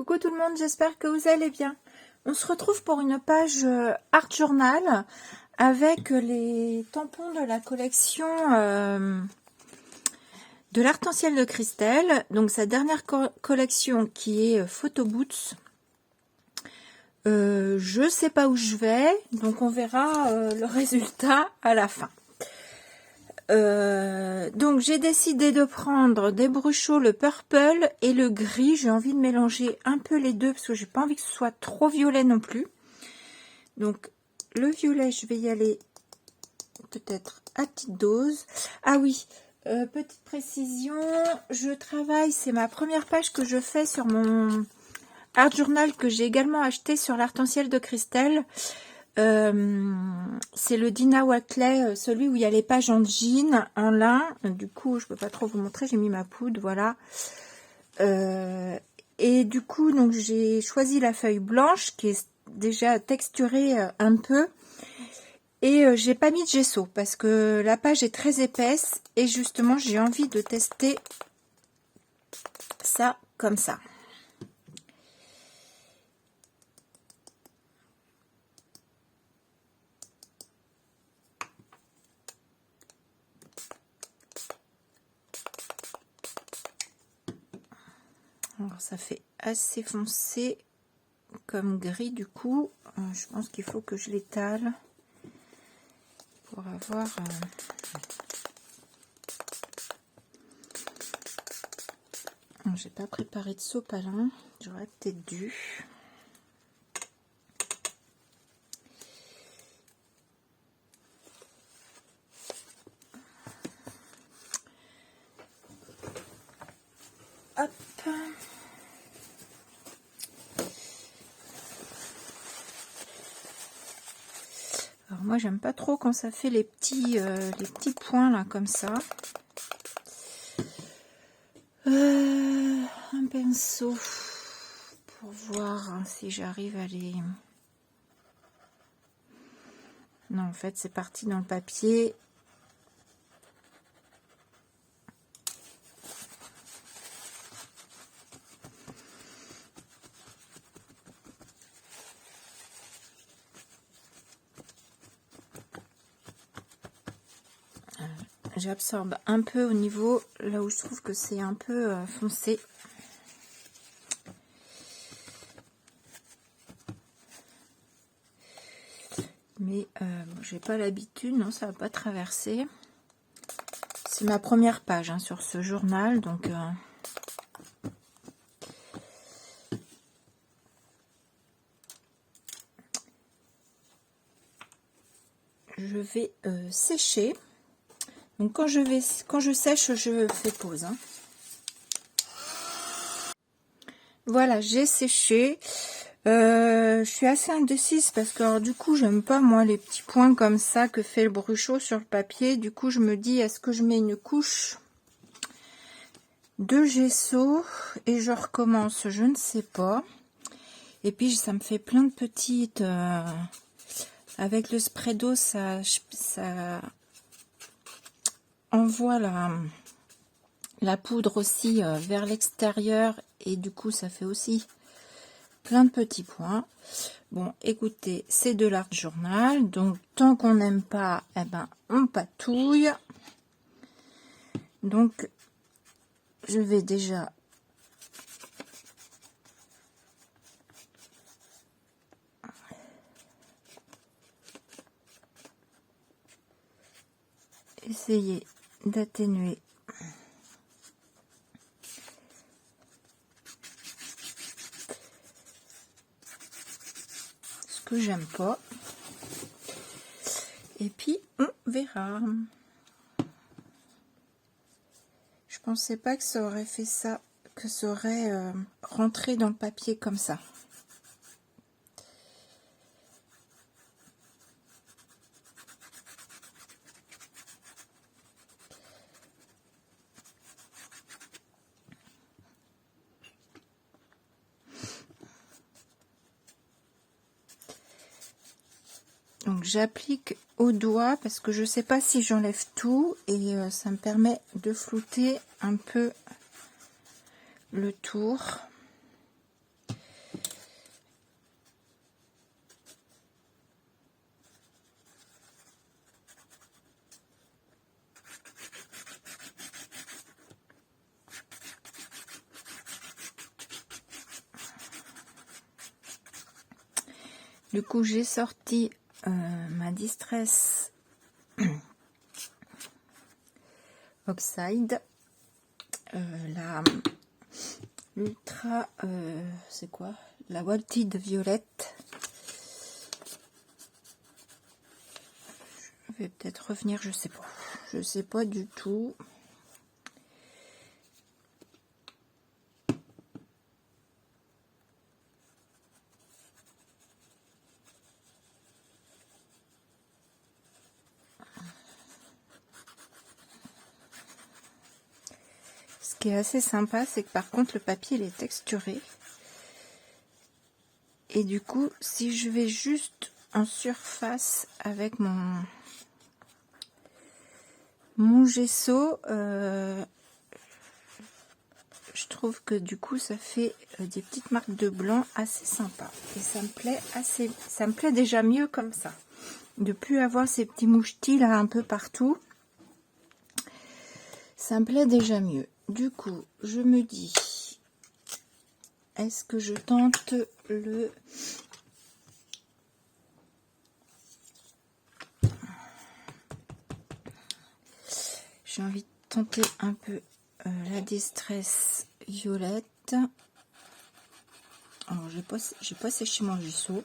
Coucou tout le monde, j'espère que vous allez bien. On se retrouve pour une page Art Journal avec les tampons de la collection de l'Arc-en-Ciel de Christelle. Donc sa dernière collection qui est Photo Boots. Je sais pas où je vais, donc on verra le résultat à la fin. Donc j'ai décidé de prendre des Bruchot, le purple et le gris. J'ai envie de mélanger un peu les deux parce que j'ai pas envie que ce soit trop violet non plus. Donc le violet, je vais y aller peut-être à petite dose. Ah oui, petite précision, je travaille, c'est ma première page que je fais sur mon Art Journal que j'ai également acheté sur l'Arc-en-Ciel de Christelle. C'est le Dina Watley, celui où il y a les pages en jean, en lin. Du coup, je peux pas trop vous montrer, j'ai mis ma poudre, voilà. Et du coup, donc j'ai choisi la feuille blanche qui est déjà texturée un peu. Et j'ai pas mis de gesso parce que la page est très épaisse et justement j'ai envie de tester ça comme ça. Alors ça fait assez foncé comme gris du coup. Je pense qu'il faut que je l'étale pour avoir... J'ai pas préparé de sopalin, j'aurais peut-être dû. Hop. Alors moi j'aime pas trop quand ça fait les petits points là comme ça. Un pinceau pour voir si j'arrive à les... Non, en fait c'est parti dans le papier. J'absorbe un peu au niveau là où je trouve que c'est un peu foncé. Mais j'ai pas l'habitude, non, ça va pas traverser. C'est ma première page hein, sur ce journal, donc je vais sécher. Donc quand je sèche, je fais pause. Hein. Voilà, j'ai séché. Je suis assez indécise parce que alors, du coup j'aime pas moi les petits points comme ça que fait le Bruchot sur le papier. Du coup je me dis est-ce que je mets une couche de gesso et je recommence, je ne sais pas. Et puis ça me fait plein de petites avec le spray d'eau, ça envoie la poudre aussi vers l'extérieur et du coup ça fait aussi plein de petits points. Bon, écoutez, c'est de l'Art Journal, donc tant qu'on n'aime pas, eh ben, on patouille. Donc, je vais déjà essayer d'atténuer ce que j'aime pas. Et puis, on verra. Je pensais pas que ça aurait fait ça, que ça aurait rentré dans le papier comme ça. Donc j'applique au doigt parce que je sais pas si j'enlève tout et ça me permet de flouter un peu le tour. Du coup, j'ai sorti ma Distress Oxide, la Ultra, c'est quoi? La Wilted Violette. Je vais peut-être revenir, je sais pas du tout. Ce qui est assez sympa, c'est que par contre le papier il est texturé. Et du coup, si je vais juste en surface avec mon gesso, je trouve que du coup ça fait des petites marques de blanc assez sympa. Et ça me plaît déjà mieux comme ça. De plus avoir ces petits mouchetis là un peu partout. Ça me plaît déjà mieux. Du coup, je me dis, est-ce que je tente le... J'ai envie de tenter un peu la Distress Violette. Alors, j'ai pas séché mon gesso.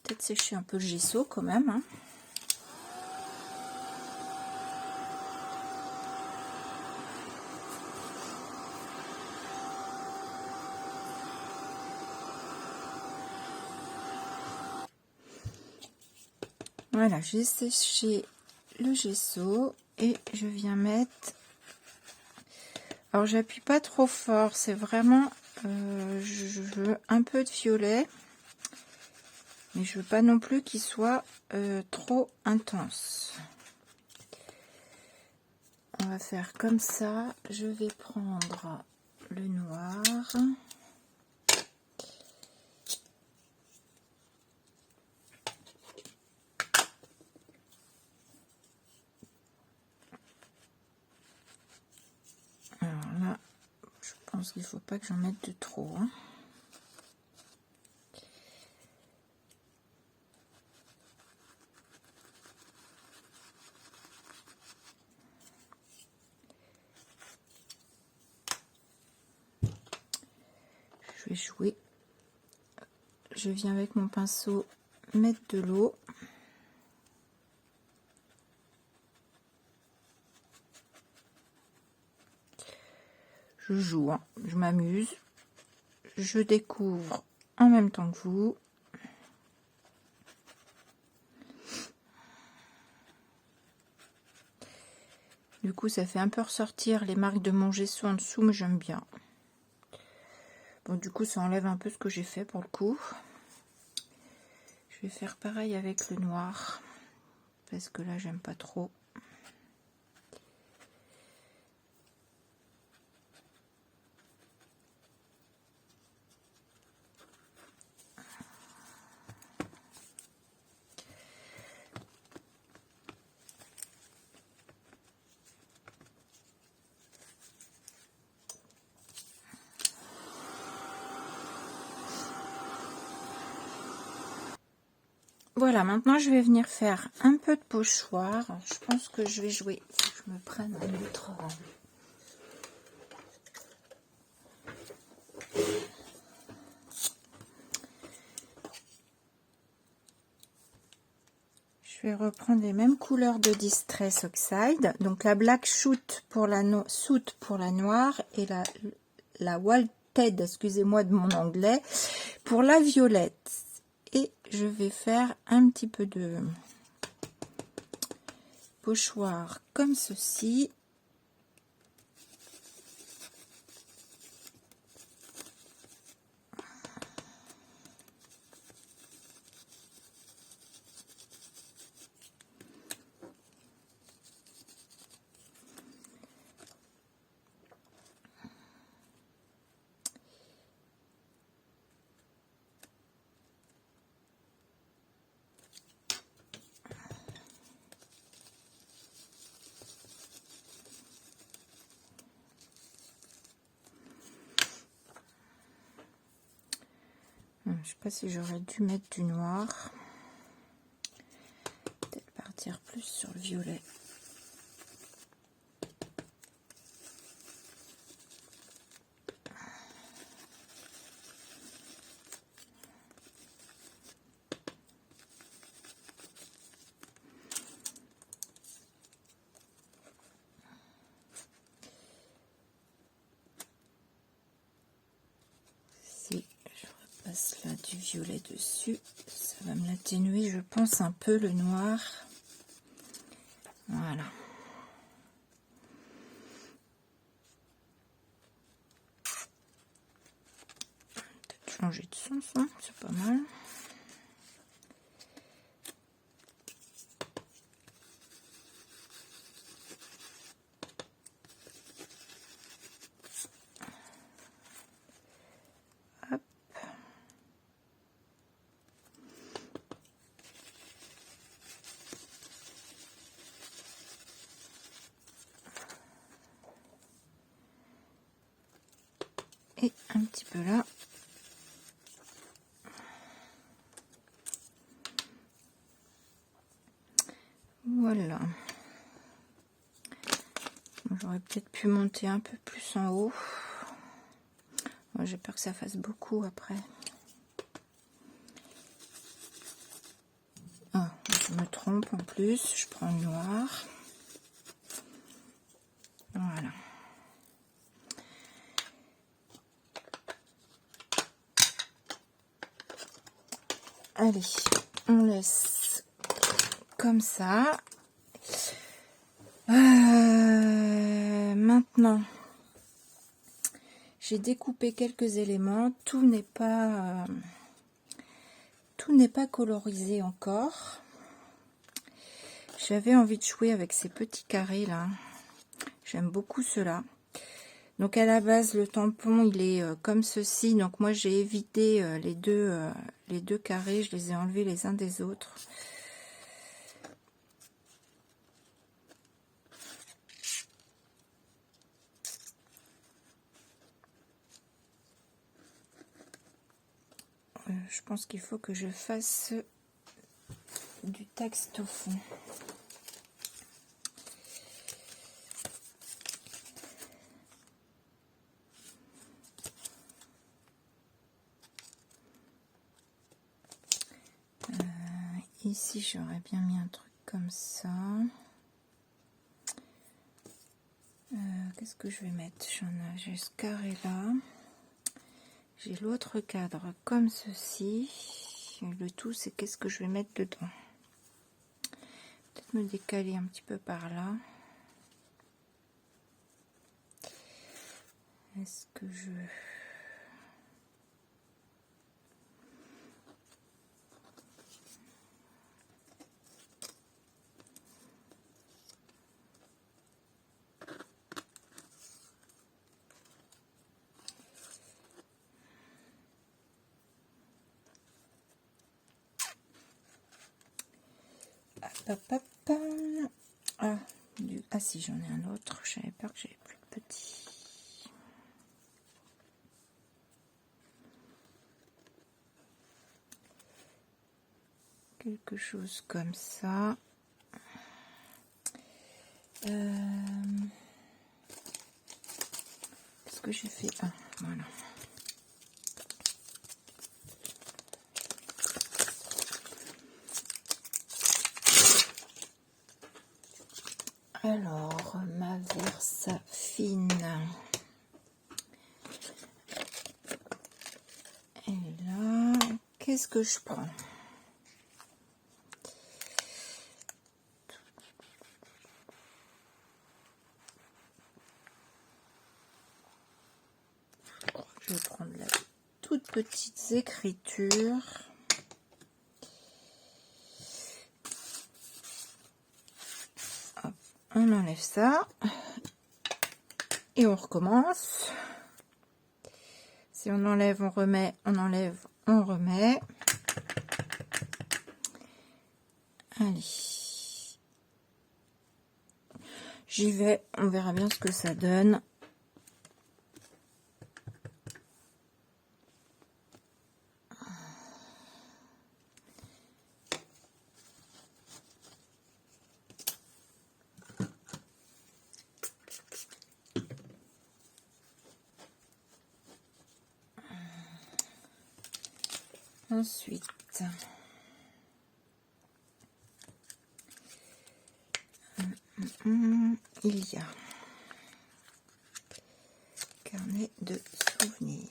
Peut-être sécher un peu le gesso quand même. Hein. Voilà, j'ai séché le gesso et je viens mettre... Alors, j'appuie pas trop fort, c'est vraiment... je veux un peu de violet, mais je veux pas non plus qu'il soit trop intense. On va faire comme ça. Je vais prendre le noir. Alors là, je pense qu'il ne faut pas que j'en mette de trop. Hein. Je vais jouer. Je viens avec mon pinceau mettre de l'eau. Je joue, hein. Je m'amuse. Je découvre en même temps que vous. Du coup, ça fait un peu ressortir les marques de mon gesso en dessous, mais j'aime bien. Bon, du coup, ça enlève un peu ce que j'ai fait pour le coup. Je vais faire pareil avec le noir, parce que là, j'aime pas trop. Voilà, maintenant je vais venir faire un peu de pochoir. Je pense que je vais jouer. Il faut que je me prenne un autre. Je vais reprendre les mêmes couleurs de Distress Oxide. Donc la Black Soot pour la noire et la Wilted, excusez-moi de mon anglais, pour la violette. Et je vais faire un petit peu de pochoir comme ceci. Je sais pas si j'aurais dû mettre du noir. Peut-être partir plus sur le violet. Si je repasse là du violet dessus, ça va me l'atténuer, je pense, un peu le noir. Voilà. Peut-être changer de son, ça, c'est pas mal. Hop. Et un petit peu là. Voilà. J'aurais peut-être pu monter un peu plus en haut. Moi, j'ai peur que ça fasse beaucoup après. Ah, je me trompe en plus. Je prends le noir. Voilà. Allez, on laisse comme ça. Maintenant, j'ai découpé quelques éléments. Tout n'est pas colorisé encore. J'avais envie de jouer avec ces petits carrés là. J'aime beaucoup ceux-là. Donc à la base, le tampon, il est comme ceci. Donc moi, j'ai évité les deux carrés. Je les ai enlevés les uns des autres. Je pense qu'il faut que je fasse du texte au fond. Ici, j'aurais bien mis un truc comme ça. Qu'est-ce que je vais mettre? J'ai ce carré là. J'ai l'autre cadre comme ceci. Le tout, c'est qu'est-ce que je vais mettre dedans. Peut-être me décaler un petit peu par là. Est-ce que je... Ah si, j'en ai un autre. J'avais peur que j'avais plus de petit. Quelque chose comme ça. Qu'est-ce que j'ai fait? Ah, voilà. Alors, ma Versafine. Et là, qu'est-ce que je prends? Je vais prendre la toutes petites écritures. Hop, on enlève ça. Et on recommence. Si on enlève, on remet, on enlève, on remet. Allez. J'y vais, on verra bien ce que ça donne. Ensuite, il y a carnet de souvenirs.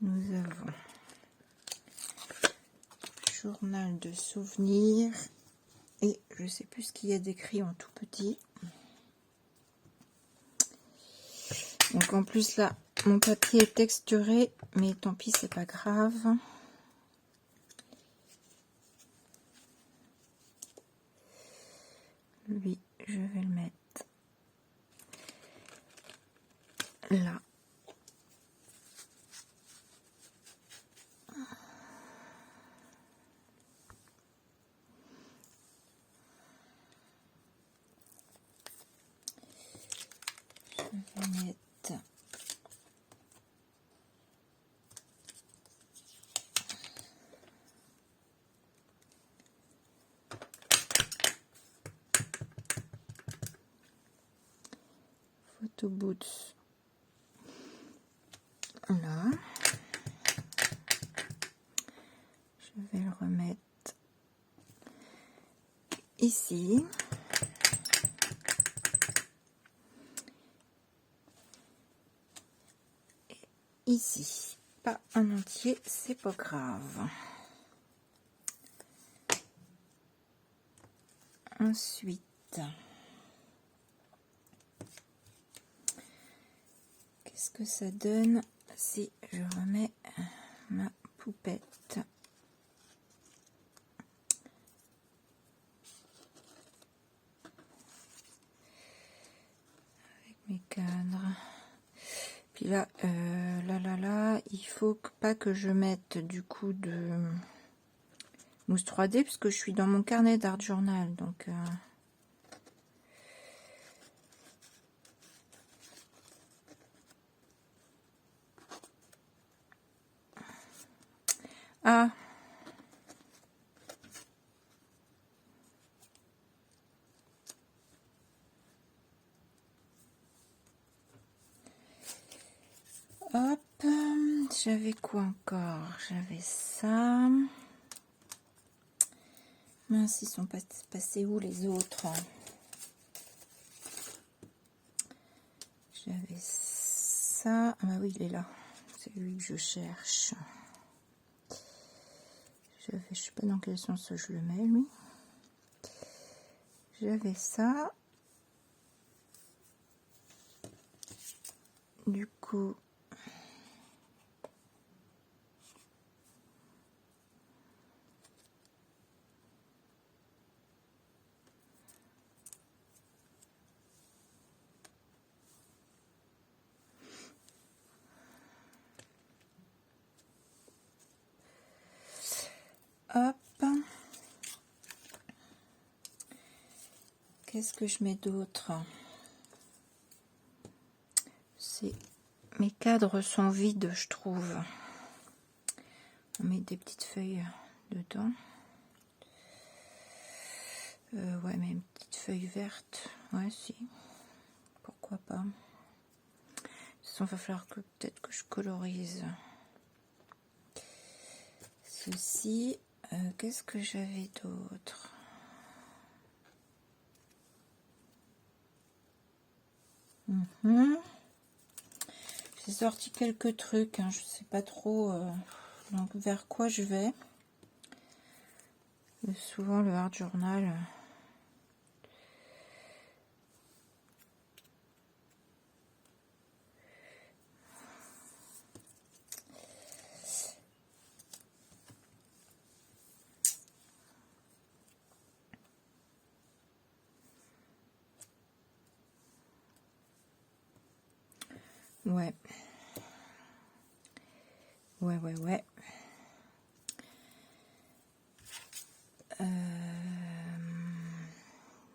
Nous avons journal de souvenirs et je sais plus ce qu'il y a d'écrit en tout petit. Donc en plus là, mon papier est texturé, mais tant pis, c'est pas grave. Lui, je vais le mettre là. Je vais mettre photo boots là. Je vais le remettre ici. Et ici. Pas en entier, c'est pas grave. Ensuite, qu'est-ce que ça donne si je remets ma poupette? Avec mes cadres. Puis là, il faut pas que je mette du coup de mousse 3D puisque je suis dans mon carnet d'art journal. Donc, ah, hop, j'avais quoi encore? J'avais ça. Mince, ils sont passés où les autres? J'avais ça. Ah bah oui, il est là. C'est lui que je cherche. Je sais pas dans quel sens je le mets, lui. J'avais ça. Du coup, hop. Qu'est-ce que je mets d'autre? Mes cadres sont vides, je trouve. On met des petites feuilles dedans. Ouais, mais une petite feuille verte. Ouais, si. Pourquoi pas. De toute façon, il va falloir que peut-être que je colorise ceci. Qu'est-ce que j'avais d'autre? J'ai sorti quelques trucs, hein, je sais pas trop donc vers quoi je vais. Souvent le art journal. Ouais. Ouais.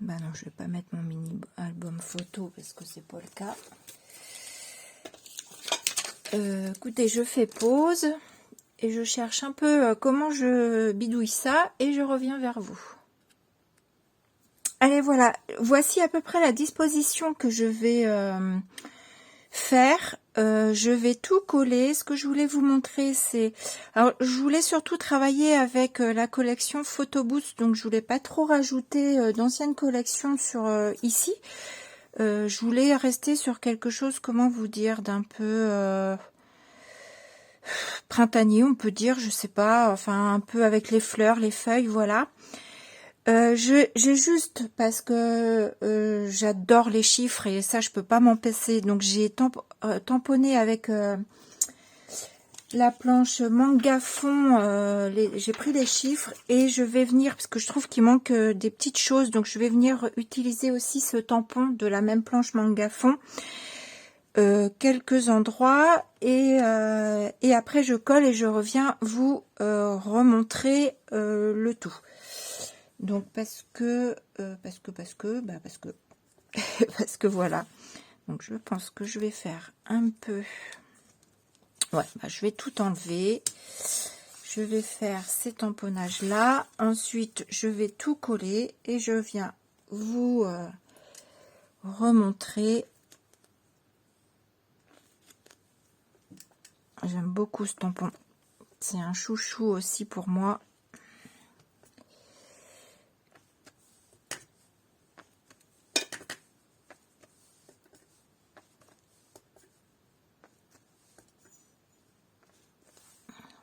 Bah non, je vais pas mettre mon mini album photo parce que c'est pas le cas. Écoutez, je fais pause et je cherche un peu comment je bidouille ça et je reviens vers vous. Allez, voilà, voici à peu près la disposition que je vais faire. Je vais tout coller. Ce que je voulais vous montrer, c'est... Alors, je voulais surtout travailler avec la collection Photo Booth, donc je voulais pas trop rajouter d'anciennes collections sur ici. Je voulais rester sur quelque chose, comment vous dire, d'un peu printanier, on peut dire, je sais pas, enfin un peu avec les fleurs, les feuilles, voilà. J'ai juste, parce que j'adore les chiffres et ça je peux pas m'empêcher, donc j'ai tamponné avec la planche manga fond, j'ai pris les chiffres et je vais venir, parce que je trouve qu'il manque des petites choses, donc je vais venir utiliser aussi ce tampon de la même planche manga fond, quelques endroits, et après je colle et je reviens vous remontrer le tout. Donc parce que parce que voilà. Donc je pense que je vais faire un peu. Ouais, je vais tout enlever. Je vais faire ces tamponnages là. Ensuite, je vais tout coller et je viens vous remontrer. J'aime beaucoup ce tampon. C'est un chouchou aussi pour moi.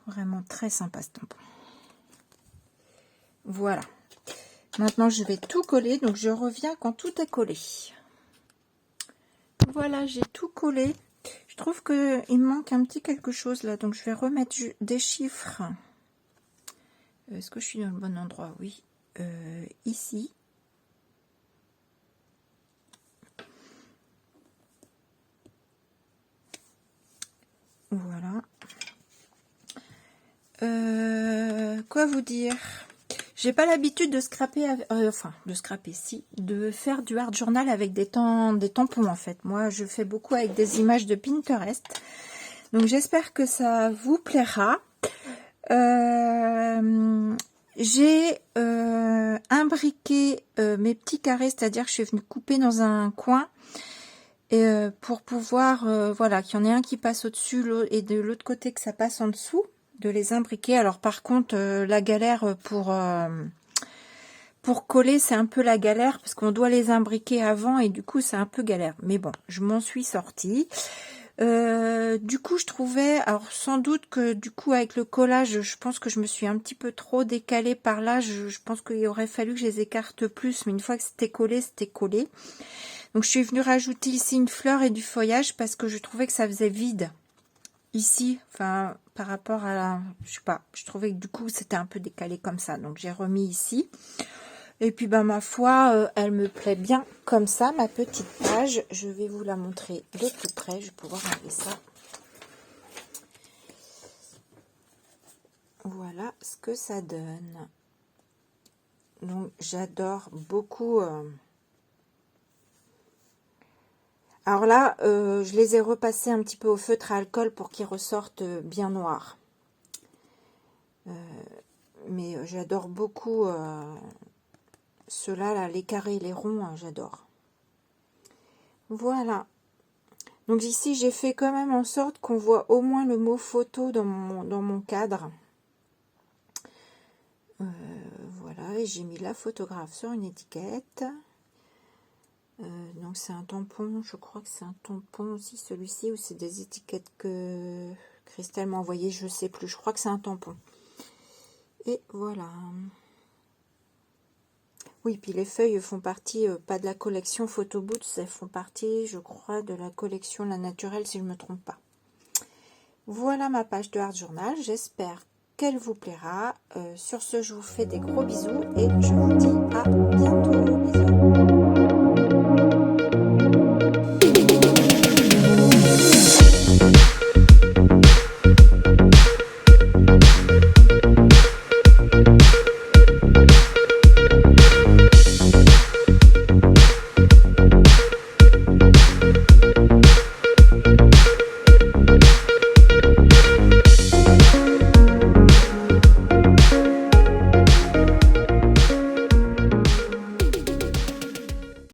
Vraiment très sympa ce tampon. Voilà. Maintenant, je vais tout coller. Donc, je reviens quand tout est collé. Voilà, j'ai tout collé. Je trouve que il me manque un petit quelque chose là. Donc, je vais remettre des chiffres. Est-ce que je suis dans le bon endroit? Oui. Ici. Voilà. Quoi vous dire? J'ai pas l'habitude de scraper, de faire du art journal avec des tampons en fait. Moi, je fais beaucoup avec des images de Pinterest. Donc, j'espère que ça vous plaira. J'ai imbriqué mes petits carrés, c'est-à-dire que je suis venue couper dans un coin. Et pour pouvoir, voilà, qu'il y en ait un qui passe au-dessus et de l'autre côté que ça passe en dessous, de les imbriquer. Alors par contre, la galère pour coller, c'est un peu la galère parce qu'on doit les imbriquer avant et du coup c'est un peu galère. Mais bon, je m'en suis sortie. Du coup, je trouvais, alors sans doute que du coup avec le collage, je pense que je me suis un petit peu trop décalée par là. Je pense qu'il aurait fallu que je les écarte plus, mais une fois que c'était collé, c'était collé. Donc je suis venue rajouter ici une fleur et du feuillage parce que je trouvais que ça faisait vide ici, enfin par rapport à la, je sais pas, je trouvais que du coup c'était un peu décalé comme ça, donc j'ai remis ici. Et puis ma foi, elle me plaît bien comme ça, ma petite page. Je vais vous la montrer de plus près, je vais pouvoir enlever ça. Voilà ce que ça donne. Donc j'adore beaucoup. Alors là, je les ai repassés un petit peu au feutre à alcool pour qu'ils ressortent bien noirs. Mais j'adore beaucoup ceux-là, là, les carrés, les ronds, j'adore. Voilà. Donc ici, j'ai fait quand même en sorte qu'on voit au moins le mot photo dans mon cadre. Voilà, et j'ai mis la photographe sur une étiquette. Donc c'est un tampon, je crois que c'est un tampon aussi celui-ci, ou c'est des étiquettes que Christelle m'a envoyé, je sais plus, je crois que c'est un tampon. Et voilà. Oui, puis les feuilles font partie, pas de la collection Photo Booth, elles font partie, je crois, de la collection La Naturelle, si je ne me trompe pas. Voilà ma page de Art Journal, j'espère qu'elle vous plaira. Sur ce, je vous fais des gros bisous et je vous dis à bientôt.